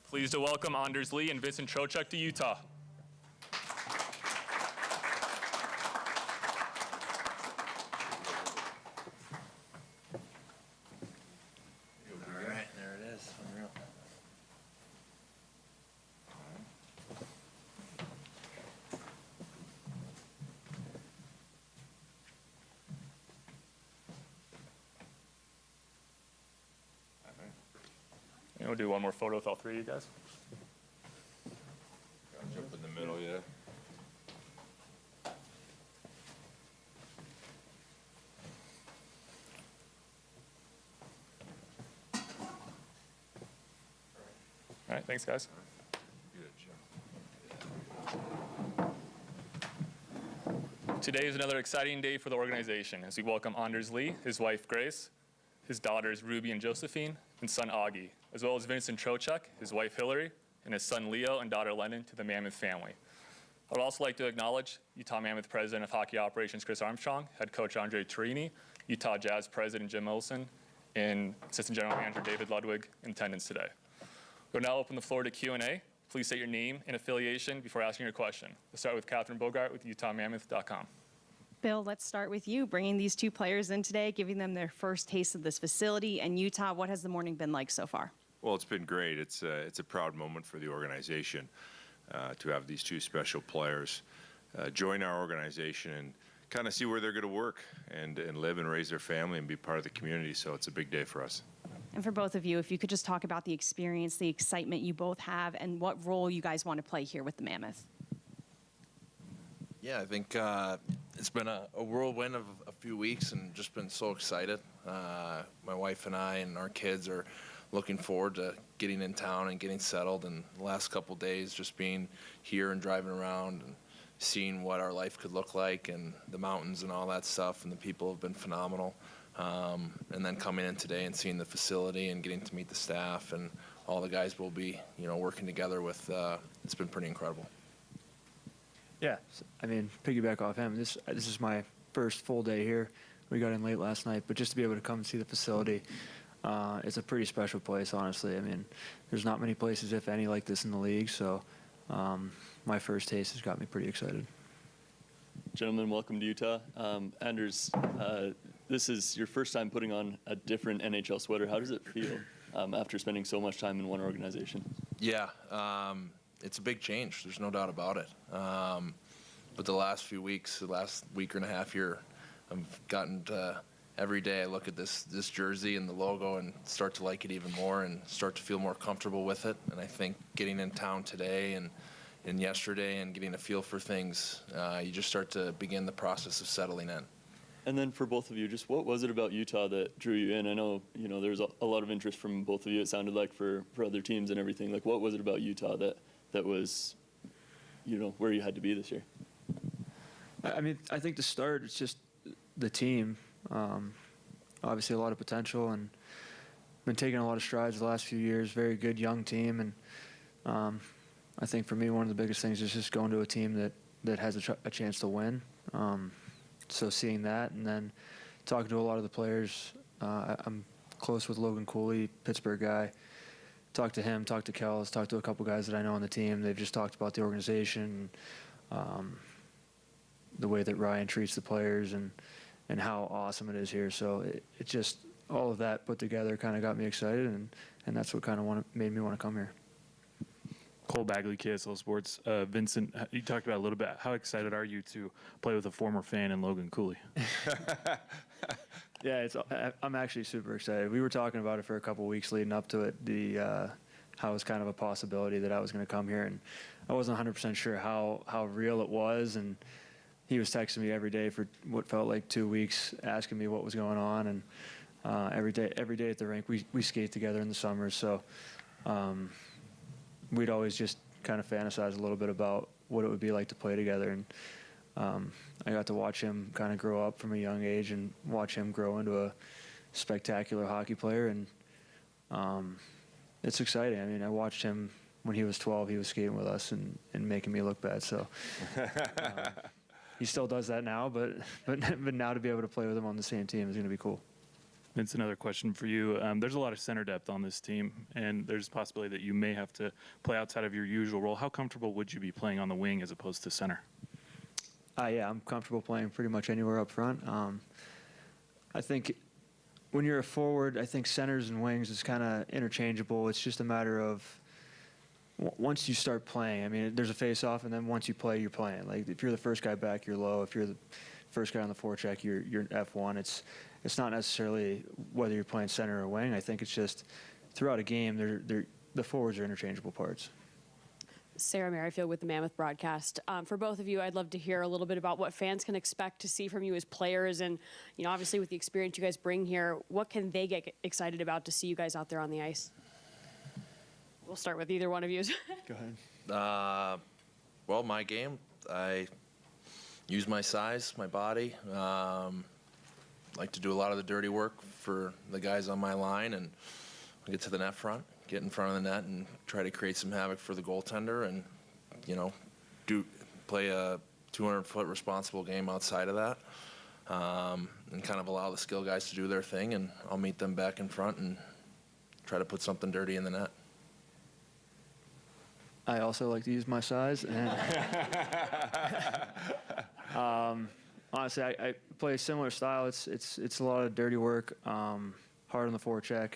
Pleased to welcome Anders Lee and Vincent Trocheck to Utah. All right, there it is. Unreal. And we'll do one more photo with all three of you guys. Jump in the middle, yeah. All right, thanks, guys. Today is another exciting day for the organization as we welcome Anders Lee, his wife Grace, his daughters Ruby and Josephine, and son Augie, as well as Vincent Trocheck, his wife Hillary, and his son Leo and daughter Lennon to the Mammoth family. I would also like to acknowledge Utah Mammoth President of Hockey Operations Chris Armstrong, Head Coach Andre Torini, Utah Jazz President Jim Olson, and Assistant General Manager David Ludwig in attendance today. We'll now open the floor to Q&A. Please state your name and affiliation before asking your question. We'll start with Catherine Bogart with UtahMammoth.com. Bill, let's start with you, bringing these two players in today, giving them their first taste of this facility. And Utah, what has the morning been like so far? Well, it's been great. It's a proud moment for the organization to have these two special players join our organization and kind of see where they're going to work and live and raise their family and be part of the community. So it's a big day for us. And for both of you, if you could just talk about the experience, the excitement you both have, and what role you guys want to play here with the Mammoth. Yeah, I think it's been a whirlwind of a few weeks and just been so excited. My wife and I and our kids are looking forward to getting in town and getting settled, and the last couple days just being here and driving around and seeing what our life could look like and the mountains and all that stuff, and the people have been phenomenal. And then coming in today and seeing the facility and getting to meet the staff and all the guys we'll be, working together with, it's been pretty incredible. Yeah, I mean, piggyback off him, this is my first full day here. We got in late last night, but just to be able to come and see the facility, it's a pretty special place, honestly. I mean, there's not many places, if any, like this in the league, so my first taste has got me pretty excited. Gentlemen, welcome to Utah. Anders, this is your first time putting on a different NHL sweater. How does it feel after spending so much time in one organization? Yeah, it's a big change. There's no doubt about it. But the last few weeks, the last week and a half here, I've gotten to every day I look at this jersey and the logo and start to like it even more and start to feel more comfortable with it. And I think getting in town today and yesterday and getting a feel for things, you just start to begin the process of settling in. And then for both of you, just what was it about Utah that drew you in? I know, there's a lot of interest from both of you, it sounded like, for other teams and everything. Like, what was it about Utah that was, where you had to be this year? I mean, I think to start, it's just the team. Obviously, a lot of potential, and been taking a lot of strides the last few years. Very good young team, and I think for me, one of the biggest things is just going to a team that has a chance to win. So seeing that, and then talking to a lot of the players. I'm close with Logan Cooley, Pittsburgh guy. Talked to him, talked to Kells, talked to a couple guys that I know on the team. They've just talked about the organization, the way that Ryan treats the players, and how awesome it is here. So it just, all of that put together kind of got me excited, and that's what kind of made me want to come here. Cole Bagley, KSL Sports. Vincent, you talked about a little bit. How excited are you to play with a former fan in Logan Cooley? Yeah, I'm actually super excited. We were talking about it for a couple weeks leading up to it, how it was kind of a possibility that I was going to come here, and I wasn't 100% sure how real it was, and he was texting me every day for what felt like 2 weeks, asking me what was going on, and every day at the rink, we skate together in the summers, so we'd always just kind of fantasize a little bit about what it would be like to play together, and I got to watch him kind of grow up from a young age and watch him grow into a spectacular hockey player, and it's exciting. I mean, I watched him when he was 12. He was skating with us and making me look bad, so he still does that now, but now to be able to play with him on the same team is going to be cool. Vince, another question for you. There's a lot of center depth on this team, and there's a possibility that you may have to play outside of your usual role. How comfortable would you be playing on the wing as opposed to center? Yeah, I'm comfortable playing pretty much anywhere up front. I think when you're a forward, I think centers and wings is kind of interchangeable. It's just a matter of once you start playing. I mean, there's a face-off, and then once you play, you're playing. Like if you're the first guy back, you're low. If you're the first guy on the forecheck, you're F1. It's not necessarily whether you're playing center or wing. I think it's just throughout a game, the forwards are interchangeable parts. Sarah Merrifield with the Mammoth broadcast. For both of you, I'd love to hear a little bit about what fans can expect to see from you as players, and obviously with the experience you guys bring here, what can they get excited about to see you guys out there on the ice? We'll start with either one of you. Go ahead. Well, my game, I use my size, my body. Like to do a lot of the dirty work for the guys on my line, and get to the net front, get in front of the net, and try to create some havoc for the goaltender, and play a 200-foot responsible game outside of that, and kind of allow the skill guys to do their thing, and I'll meet them back in front and try to put something dirty in the net. I also like to use my size. And honestly, I play a similar style. It's a lot of dirty work, hard on the forecheck,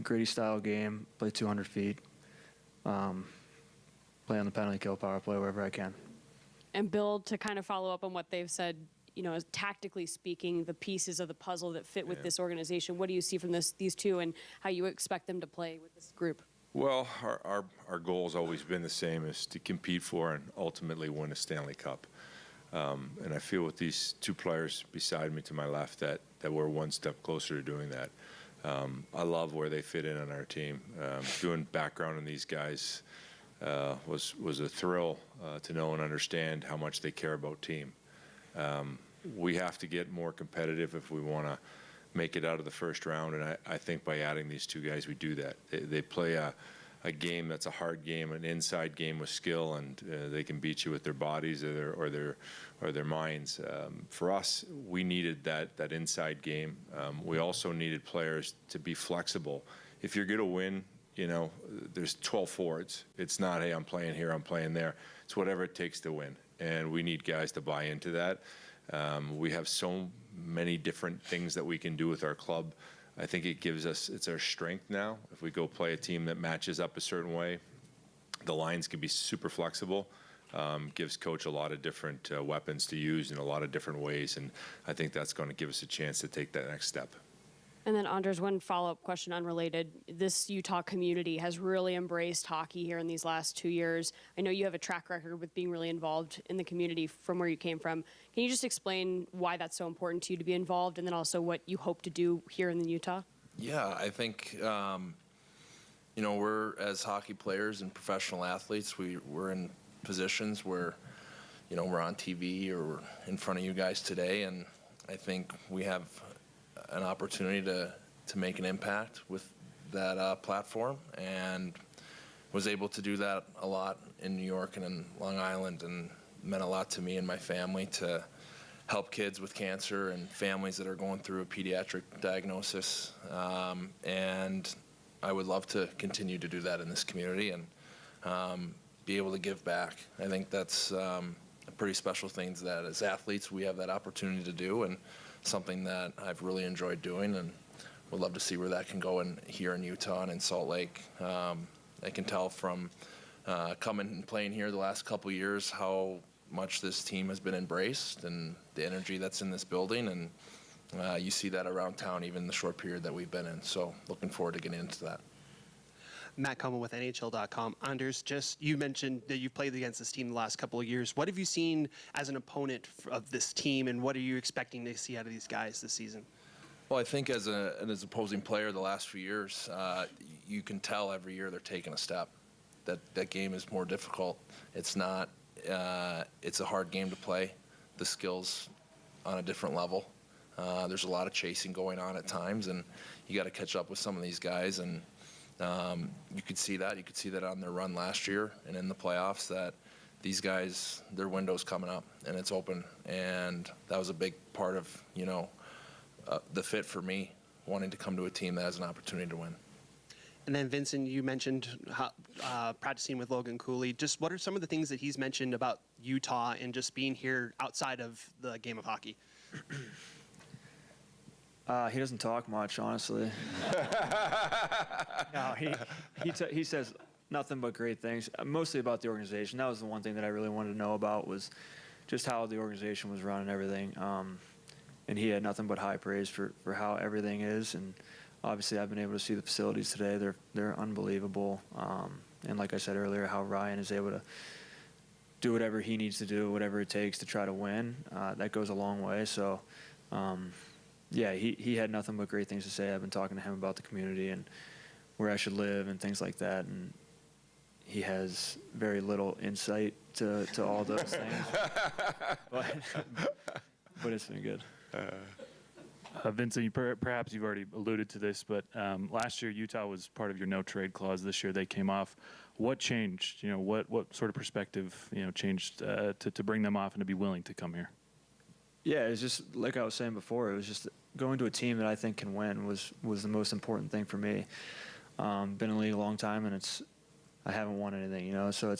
gritty style game. Play 200 feet. Play on the penalty kill, power play, wherever I can. And Bill, to kind of follow up on what they've said, as tactically speaking, the pieces of the puzzle that fit with this organization. What do you see from these two, and how you expect them to play with this group? Well, our goal has always been the same, is to compete for and ultimately win a Stanley Cup. And I feel with these two players beside me to my left that we're one step closer to doing that. I love where they fit in on our team. Doing background on these guys was a thrill to know and understand how much they care about team. We have to get more competitive if we want to make it out of the first round, and I think by adding these two guys, we do that. They play a game that's a hard game, an inside game with skill, and they can beat you with their bodies or their minds. For us, we needed that inside game. We also needed players to be flexible. If you're going to win, there's 12 forwards. It's not, hey, I'm playing here, I'm playing there. It's whatever it takes to win, and we need guys to buy into that. We have so many different things that we can do with our club. I think it's our strength now. If we go play a team that matches up a certain way, the lines can be super flexible. Gives coach a lot of different weapons to use in a lot of different ways, and I think that's going to give us a chance to take that next step. And then, Anders, one follow-up question unrelated. This Utah community has really embraced hockey here in these last 2 years. I know you have a track record with being really involved in the community from where you came from. Can you just explain why that's so important to you to be involved, and then also what you hope to do here in Utah? Yeah, I think, we're, as hockey players and professional athletes, we're in positions where, we're on TV or we're in front of you guys today, and I think we have an opportunity to make an impact with that platform, and was able to do that a lot in New York and in Long Island, and meant a lot to me and my family to help kids with cancer and families that are going through a pediatric diagnosis. And I would love to continue to do that in this community and be able to give back. I think that's a pretty special thing that as athletes we have that opportunity to do, and something that I've really enjoyed doing, and would love to see where that can go here in Utah and in Salt Lake. I can tell from coming and playing here the last couple years how much this team has been embraced and the energy that's in this building, and you see that around town even the short period that we've been in. So looking forward to getting into that. Matt Como with NHL.com. Anders, you mentioned that you've played against this team the last couple of years. What have you seen as an opponent of this team, and what are you expecting to see out of these guys this season? Well, I think as an opposing player the last few years, you can tell every year they're taking a step. That game is more difficult. It's not. It's a hard game to play. The skills on a different level. There's a lot of chasing going on at times, and you got to catch up with some of these guys. And you could see that. You could see that on their run last year and in the playoffs, that these guys, their window's coming up and it's open. And that was a big part of, the fit for me. wanting to come to a team that has an opportunity to win. And then Vincent, you mentioned practicing with Logan Cooley. Just what are some of the things that he's mentioned about Utah and just being here outside of the game of hockey? He doesn't talk much, honestly. No, he says nothing but great things, mostly about the organization. That was the one thing that I really wanted to know about, was just how the organization was run and everything. And he had nothing but high praise for how everything is. And obviously, I've been able to see the facilities today. They're unbelievable. And like I said earlier, how Ryan is able to do whatever he needs to do, whatever it takes to try to win. That goes a long way. So, yeah, he had nothing but great things to say. I've been talking to him about the community and where I should live and things like that. And he has very little insight to all those things. But it's been good. Vincent, perhaps you've already alluded to this, but last year Utah was part of your no trade clause. This year they came off. What changed? What sort of perspective changed to bring them off and to be willing to come here? Yeah, it's just like I was saying before. It was just going to a team that I think can win was the most important thing for me. Been in the league a long time, and I haven't won anything, So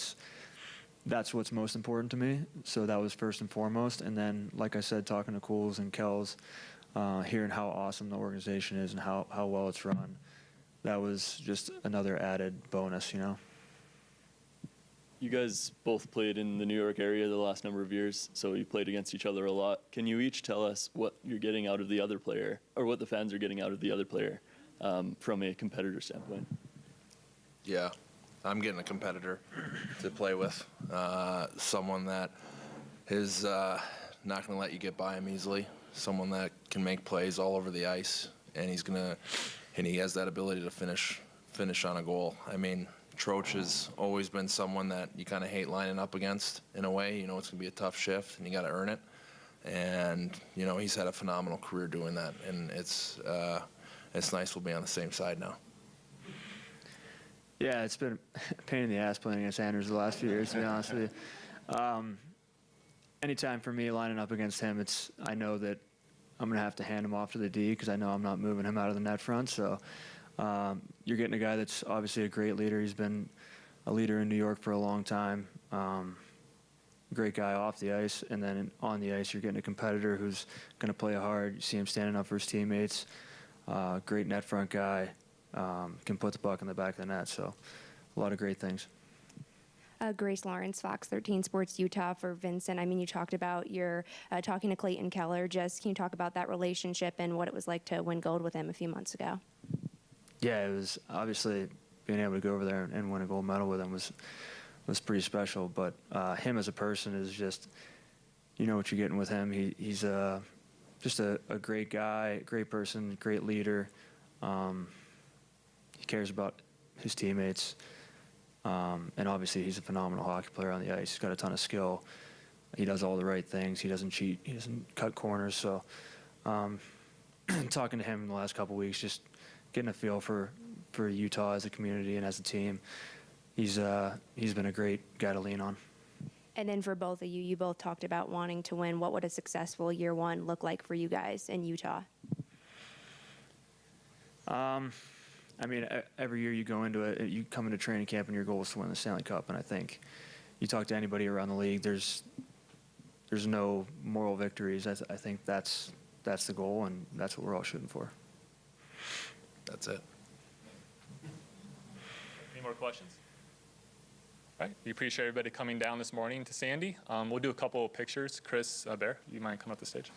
that's what's most important to me. So that was first and foremost. And then, like I said, talking to Cools and Kells, hearing how awesome the organization is and how well it's run, that was just another added bonus, You guys both played in the New York area the last number of years, so you played against each other a lot. Can you each tell us what you're getting out of the other player, or what the fans are getting out of the other player from a competitor standpoint? Yeah, I'm getting a competitor to play with, someone that is not going to let you get by him easily, someone that can make plays all over the ice, and he has that ability to finish on a goal. I mean, Troach has always been someone that you kind of hate lining up against in a way. It's going to be a tough shift, and you got to earn it. And he's had a phenomenal career doing that, and it's nice we'll be on the same side now. Yeah, it's been a pain in the ass playing against Anders the last few years, to be honest with you. Anytime for me lining up against him, I know that I'm going to have to hand him off to the D because I know I'm not moving him out of the net front. So you're getting a guy that's obviously a great leader. He's been a leader in New York for a long time. Great guy off the ice. And then on the ice, you're getting a competitor who's going to play hard. You see him standing up for his teammates. Great net front guy. Can put the puck in the back of the net. So a lot of great things. Grace Lawrence, Fox 13 Sports Utah for Vincent. I mean, you talked about your talking to Clayton Keller. Just can you talk about that relationship and what it was like to win gold with him a few months ago? Yeah, it was obviously being able to go over there and win a gold medal with him was pretty special. But him as a person is just, what you're getting with him. He's just a great guy, great person, great leader. He cares about his teammates. And obviously he's a phenomenal hockey player on the ice. He's got a ton of skill. He does all the right things. He doesn't cheat. He doesn't cut corners. So talking to him in the last couple of weeks, just getting a feel for Utah as a community and as a team, he's been a great guy to lean on. And then for both of you, you both talked about wanting to win. What would a successful year one look like for you guys in Utah? I mean, every year you go into it, you come into training camp and your goal is to win the Stanley Cup. And I think you talk to anybody around the league, there's no moral victories. I think that's the goal, and that's what we're all shooting for. That's it. Any more questions? All right. We appreciate everybody coming down this morning to Sandy. We'll do a couple of pictures. Chris Bear, you mind coming up the stage?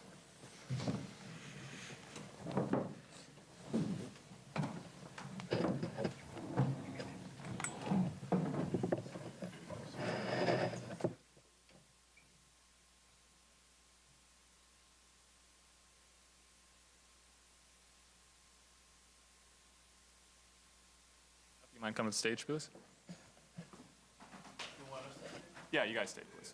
You mind coming to the stage, please? Yeah, you guys stay, please.